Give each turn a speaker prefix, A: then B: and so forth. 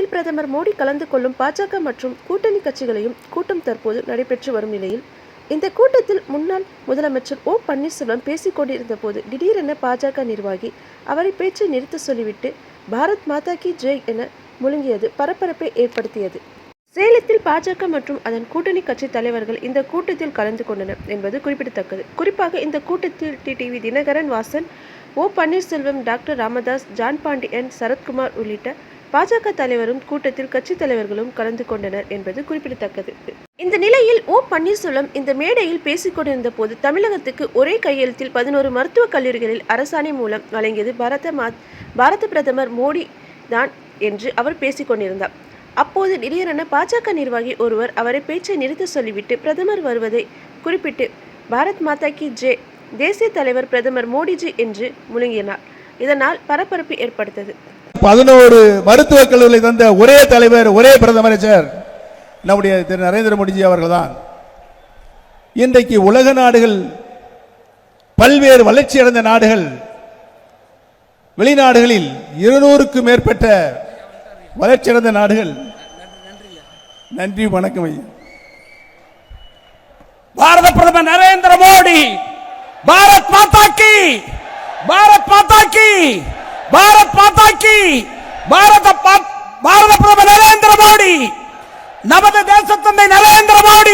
A: இதில் பிரதமர் மோடி கலந்து கொள்ளும் பாஜக மற்றும் கூட்டணி கட்சிகளையும் கூட்டம் தற்போது நடைபெற்று வரும் நிலையில் இந்த கூட்டத்தில் முன்னாள் முதலமைச்சர் ஓ பன்னீர்செல்வம் பேசிக் கொண்டிருந்த போது திடீரென பாஜக நிர்வாகி அவரை பேச்சை நிறுத்த சொல்லிவிட்டு பாரத் மாதா கி ஜெய் என முழங்கியது பரபரப்பை ஏற்படுத்தியது. சேலத்தில் பாஜக மற்றும் அதன் கூட்டணி கட்சி தலைவர்கள் இந்த கூட்டத்தில் கலந்து கொண்டனர் என்பது குறிப்பிடத்தக்கது. குறிப்பாக இந்த கூட்டத்தில் டிடிவி தினகரன், வாசன், ஓ பன்னீர்செல்வம், டாக்டர் ராமதாஸ், ஜான் பாண்டியன், சரத்குமார் உள்ளிட்ட பாஜக தலைவரும் கூட்டத்தில் கட்சி தலைவர்களும் கலந்து கொண்டனர் என்பது குறிப்பிடத்தக்கது. இந்த நிலையில் ஓ பன்னீர்செல்வம் இந்த மேடையில் பேசிக் கொண்டிருந்த போது தமிழகத்துக்கு ஒரே கையெழுத்தில் 11 மருத்துவக் கல்லூரிகளில் அரசாணை மூலம் வழங்கியது பாரத பிரதமர் மோடி தான் என்று அவர் பேசிக் கொண்டிருந்தார். அப்போது திடீரென பாஜக நிர்வாகி ஒருவர் அவரை பேச்சை நிறுத்த சொல்லிவிட்டு பிரதமர் வருவதை குறிப்பிட்டு பாரத் மாதா கி ஜெய், தேசிய தலைவர் பிரதமர் மோடிஜி என்று முழங்கினார். இதனால் பரபரப்பு ஏற்பட்டது.
B: 11 மருத்துவக் கல்லூரிகளை தந்த ஒரே தலைவர், ஒரே பிரதமர் நம்முடைய திரு நரேந்திர மோடிஜி அவர்கள்தான். இன்றைக்கு உலக நாடுகள், பல்வேறு வளர்ச்சி அடைந்த நாடுகள், வெளிநாடுகளில் 200க்கும் மேற்பட்ட வளர்ச்சி அடைந்த நாடுகள். நன்றி, வணக்கம் ஐயா.
C: பாரத பிரதமர் நரேந்திர மோடி, பாரத் மாதா கி, பாரத் மாதா கி, பாரத் மாதா கி, பாரத பிரதமர் நரேந்திர மோடி, நமது தேசத்தந்தை நரேந்திர மோடி.